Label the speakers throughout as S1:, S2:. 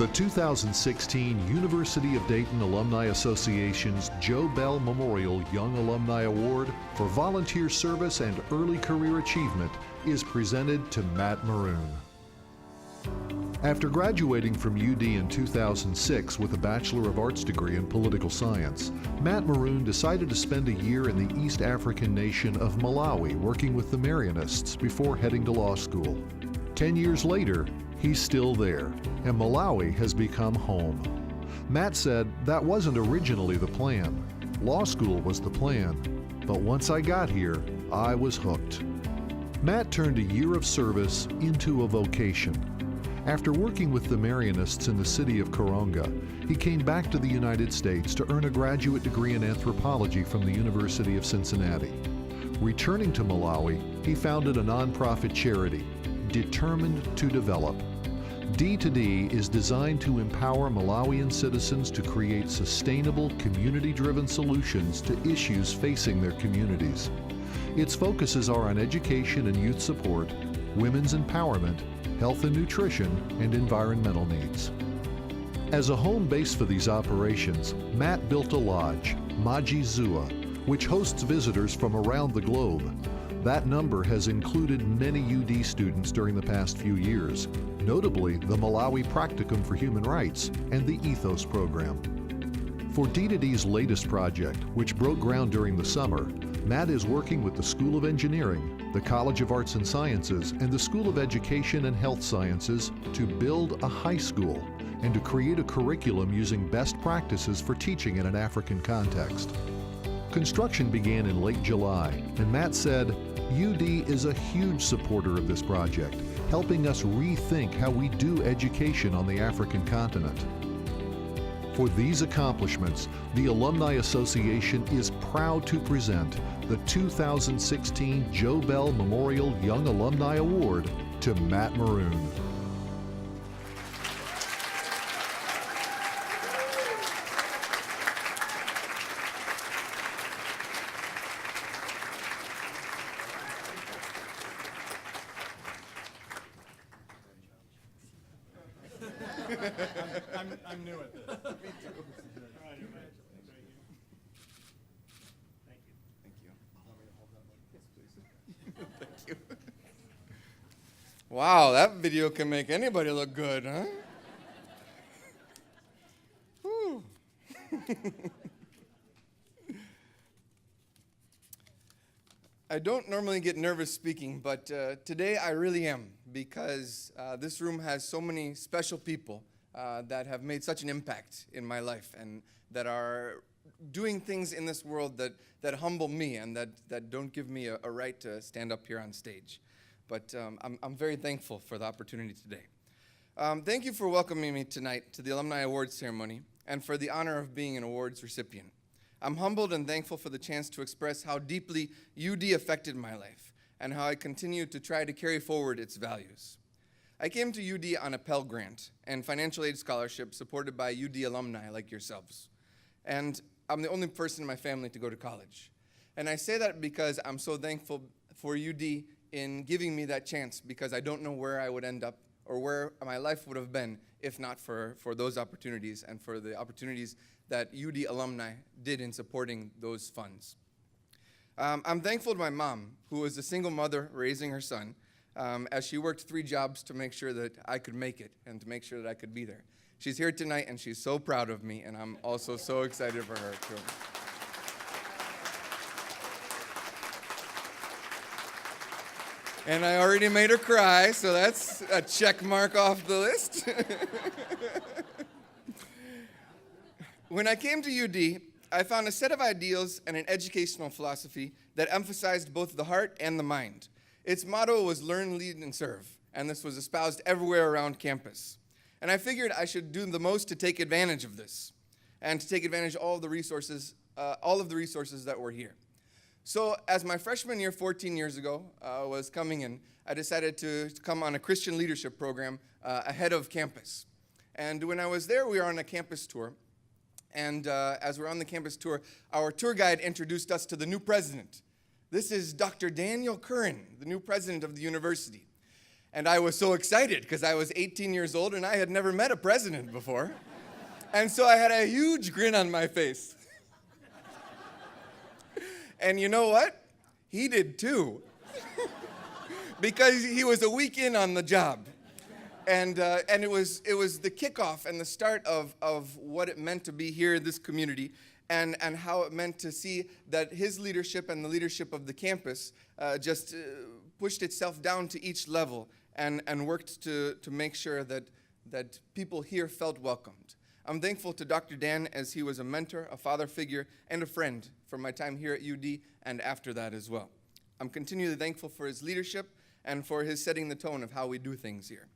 S1: The 2016 University of Dayton Alumni Association's Belle Memorial Young Alumni Award for volunteer service and early career achievement is presented to Matt Maroon. After graduating from UD in 2006 with a Bachelor of Arts degree in political science, Matt Maroon decided to spend a year in the East African nation of Malawi working with the Maronists before heading to law school. 10 years later, he's still there, and Malawi has become home. Matt said that wasn't originally the plan. Law school was the plan, but once I got here, I was hooked. Matt turned a year of service into a vocation. After working with the Maronists in the city of Karonga, he came back to the United States to earn a graduate degree in anthropology from the University of Cincinnati. Returning to Malawi, he founded a nonprofit charity, Determined to Develop. D2D is designed to empower Malawian citizens to create sustainable, community-driven solutions to issues facing their communities. Its focuses are on education and youth support, women's empowerment, health and nutrition, and environmental needs. As a home base for these operations, Matt built a lodge, Maji Zuwa, which hosts visitors from around the globe. That number has included many UD students during the past few years, notably the Malawi Practicum for Human Rights and the ETHOS program. For D2D's latest project, which broke ground during the summer, Matt is working with the School of Engineering, the College of Arts and Sciences, and the School of Education and Health Sciences to build a high school and to create a curriculum using best practices for teaching in an African context. Construction began in late July, and Matt said, UD is a huge supporter of this project, helping us rethink how we do education on the African continent. For these accomplishments, the Alumni Association is proud to present the 2016 Belle Memorial Young Alumni Award to Matt Maroon.
S2: I'm new at this. Me too. All right,
S3: Thank you. Thank you. Wow, that video can make anybody look good, huh? Whew. I don't normally get nervous speaking, but today I really am, because this room has so many special people that have made such an impact in my life and that are doing things in this world that humble me and that don't give me a right to stand up here on stage. But I'm very thankful for the opportunity today. Thank you for welcoming me tonight to the Alumni Awards ceremony and for the honor of being an awards recipient. I'm humbled and thankful for the chance to express how deeply UD affected my life and how I continue to try to carry forward its values. I came to UD on a Pell Grant and financial aid scholarship supported by UD alumni like yourselves. And I'm the only person in my family to go to college. And I say that because I'm so thankful for UD in giving me that chance, because I don't know where I would end up or where my life would have been if not for those opportunities and for the opportunities that UD alumni did in supporting those funds. I'm thankful to my mom, who was a single mother raising her son, as she worked 3 jobs to make sure that I could make it and to make sure that I could be there. She's here tonight, and she's so proud of me, and I'm also so excited for her, too. And I already made her cry, so that's a check mark off the list. When I came to UD, I found a set of ideals and an educational philosophy that emphasized both the heart and the mind. Its motto was learn, lead, and serve, and this was espoused everywhere around campus. And I figured I should do the most to take advantage of this and to take advantage of all of the resources that were here. So as my freshman year 14 years ago was coming in, I decided to come on a Christian leadership program ahead of campus. And when I was there, we were on a campus tour. And as we're on the campus tour, our tour guide introduced us to the new president. This is Dr. Daniel Curran, the new president of the university. And I was so excited because I was 18 years old and I had never met a president before. And so I had a huge grin on my face. And you know what? He did too. Because he was a week in on the job. And it was the kickoff and the start of what it meant to be here in this community, and how it meant to see that his leadership and the leadership of the campus just pushed itself down to each level and worked to make sure that people here felt welcomed. I'm thankful to Dr. Dan, as he was a mentor, a father figure, and a friend for my time here at UD and after that as well. I'm continually thankful for his leadership and for his setting the tone of how we do things here.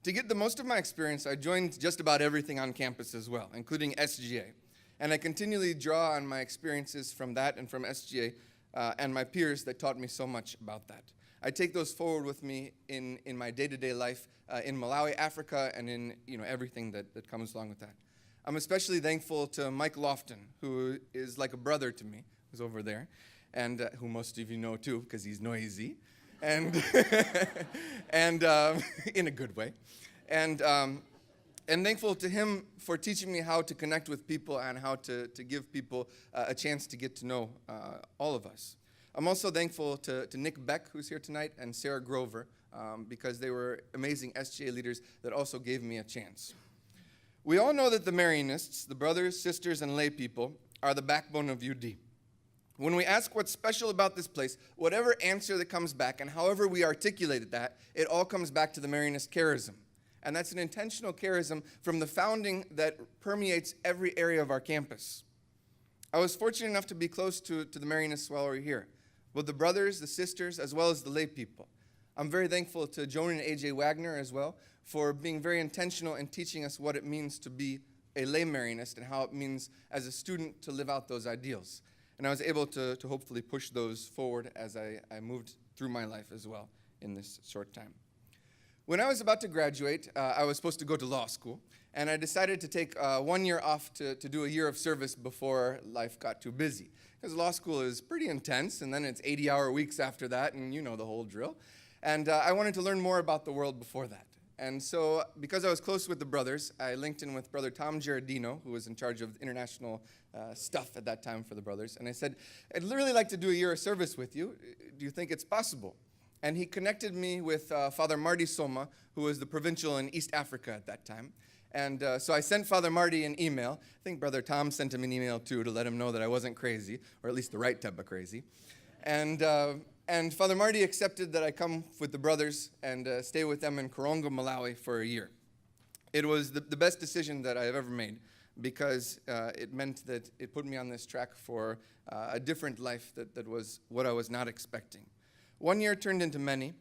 S3: To get the most of my experience, I joined just about everything on campus as well, including SGA. And I continually draw on my experiences from that and from SGA and my peers that taught me so much about that. I take those forward with me in my day-to-day life in Malawi, Africa, and in everything that comes along with that. I'm especially thankful to Mike Lofton, who is like a brother to me, who's over there, and who most of you know too, because he's noisy, and in a good way. And thankful to him for teaching me how to connect with people and how to give people a chance to get to know all of us. I'm also thankful to Nick Beck, who's here tonight, and Sarah Grover, because they were amazing SGA leaders that also gave me a chance. We all know that the Marianists, the brothers, sisters, and lay people, are the backbone of UD. When we ask what's special about this place, whatever answer that comes back, and however we articulated that, it all comes back to the Marianist charism. And that's an intentional charism from the founding that permeates every area of our campus. I was fortunate enough to be close to the Marianists while we were here, both the brothers, the sisters, as well as the lay people. I'm very thankful to Joan and AJ Wagner as well for being very intentional in teaching us what it means to be a lay Marianist and how it means as a student to live out those ideals. And I was able to hopefully push those forward as I moved through my life as well in this short time. When I was about to graduate, I was supposed to go to law school, and I decided to take 1 year off to do a year of service before life got too busy. Because law school is pretty intense, and then it's 80-hour weeks after that, and you know the whole drill. And I wanted to learn more about the world before that. And so, because I was close with the brothers, I linked in with Brother Tom Giardino, who was in charge of international stuff at that time for the brothers. And I said, I'd really like to do a year of service with you. Do you think it's possible? And he connected me with Father Marty Soma, who was the provincial in East Africa at that time. And so I sent Father Marty an email. I think Brother Tom sent him an email too to let him know that I wasn't crazy, or at least the right type of crazy. And Father Marty accepted that I come with the brothers and stay with them in Karonga, Malawi for a year. It was the best decision that I have ever made because it meant that it put me on this track for a different life that was what I was not expecting. 1 year turned into many,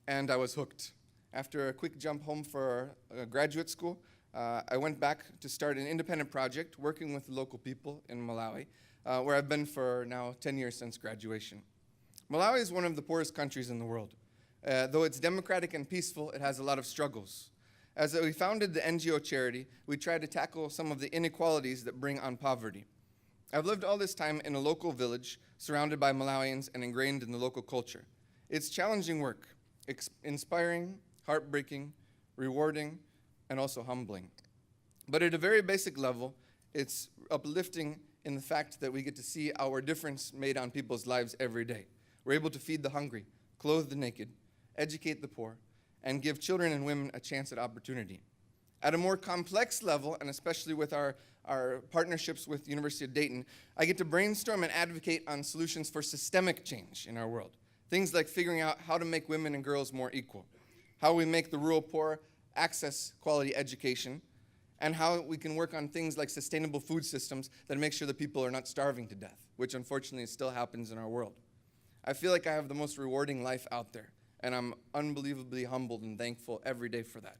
S3: and I was hooked. After a quick jump home for graduate school, I went back to start an independent project working with local people in Malawi, where I've been for now 10 years since graduation. Malawi is one of the poorest countries in the world. Though it's democratic and peaceful, it has a lot of struggles. As we founded the NGO charity, we tried to tackle some of the inequalities that bring on poverty. I've lived all this time in a local village, surrounded by Malawians and ingrained in the local culture. It's challenging work, inspiring, heartbreaking, rewarding, and also humbling. But at a very basic level, it's uplifting in the fact that we get to see our difference made on people's lives every day. We're able to feed the hungry, clothe the naked, educate the poor, and give children and women a chance at opportunity. At a more complex level, and especially with our partnerships with the University of Dayton, I get to brainstorm and advocate on solutions for systemic change in our world. Things like figuring out how to make women and girls more equal, how we make the rural poor access quality education, and how we can work on things like sustainable food systems that make sure that people are not starving to death, which unfortunately still happens in our world. I feel like I have the most rewarding life out there, and I'm unbelievably humbled and thankful every day for that.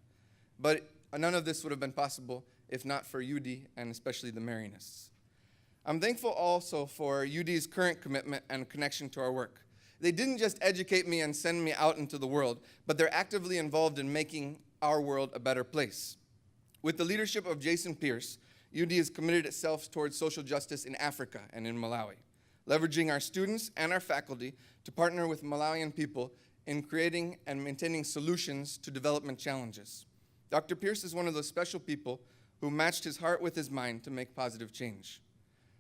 S3: But none of this would have been possible if not for UD and especially the Marianists. I'm thankful also for UD's current commitment and connection to our work. They didn't just educate me and send me out into the world, but they're actively involved in making our world a better place. With the leadership of Jason Pierce, UD has committed itself towards social justice in Africa and in Malawi, leveraging our students and our faculty to partner with Malawian people in creating and maintaining solutions to development challenges. Dr. Pierce is one of those special people who matched his heart with his mind to make positive change.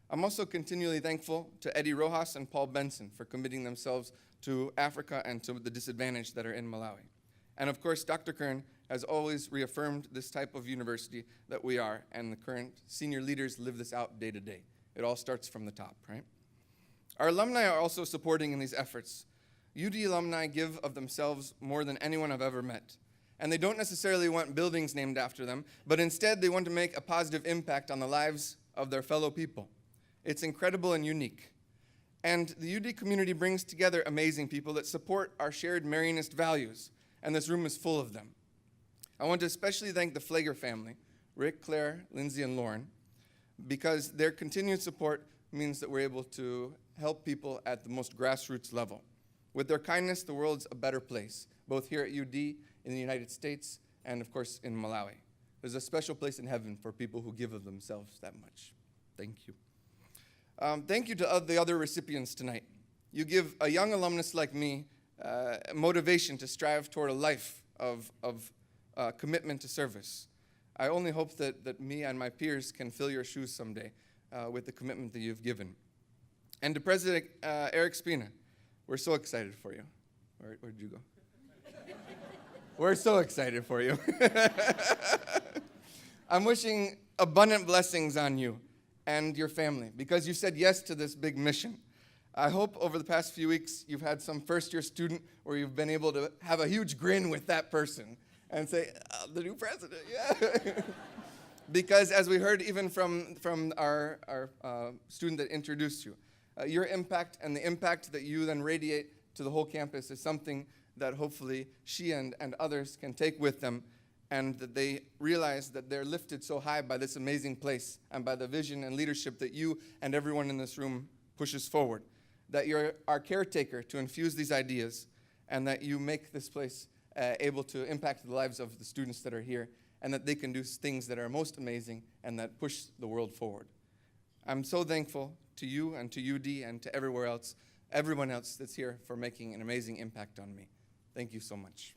S3: I'm also continually thankful to Eddie Rojas and Paul Benson for committing themselves to Africa and to the disadvantaged that are in Malawi. And of course, Dr. Kern has always reaffirmed this type of university that we are, and the current senior leaders live this out day to day. It all starts from the top, right? Our alumni are also supporting in these efforts. UD alumni give of themselves more than anyone I've ever met. And they don't necessarily want buildings named after them, but instead they want to make a positive impact on the lives of their fellow people. It's incredible and unique. And the UD community brings together amazing people that support our shared Marianist values, and this room is full of them. I want to especially thank the Flager family, Rick, Claire, Lindsay, and Lauren, because their continued support means that we're able to help people at the most grassroots level. With their kindness, the world's a better place, both here at UD, in the United States, and of course in Malawi. There's a special place in heaven for people who give of themselves that much. Thank you. Thank you to the other recipients tonight. You give a young alumnus like me motivation to strive toward a life of commitment to service. I only hope that me and my peers can fill your shoes someday with the commitment that you've given. And to President Eric Spina, we're so excited for you. Where'd you go? We're so excited for you. I'm wishing abundant blessings on you and your family because you said yes to this big mission. I hope over the past few weeks you've had some first-year student where you've been able to have a huge grin with that person and say, oh, the new president, yeah. Because as we heard even from our student that introduced you, your impact and the impact that you then radiate to the whole campus is something that hopefully she and others can take with them, and that they realize that they're lifted so high by this amazing place and by the vision and leadership that you and everyone in this room pushes forward. That you're our caretaker to infuse these ideas, and that you make this place able to impact the lives of the students that are here, and that they can do things that are most amazing and that push the world forward. I'm so thankful to you and to UD and to everyone else that's here for making an amazing impact on me. Thank you so much.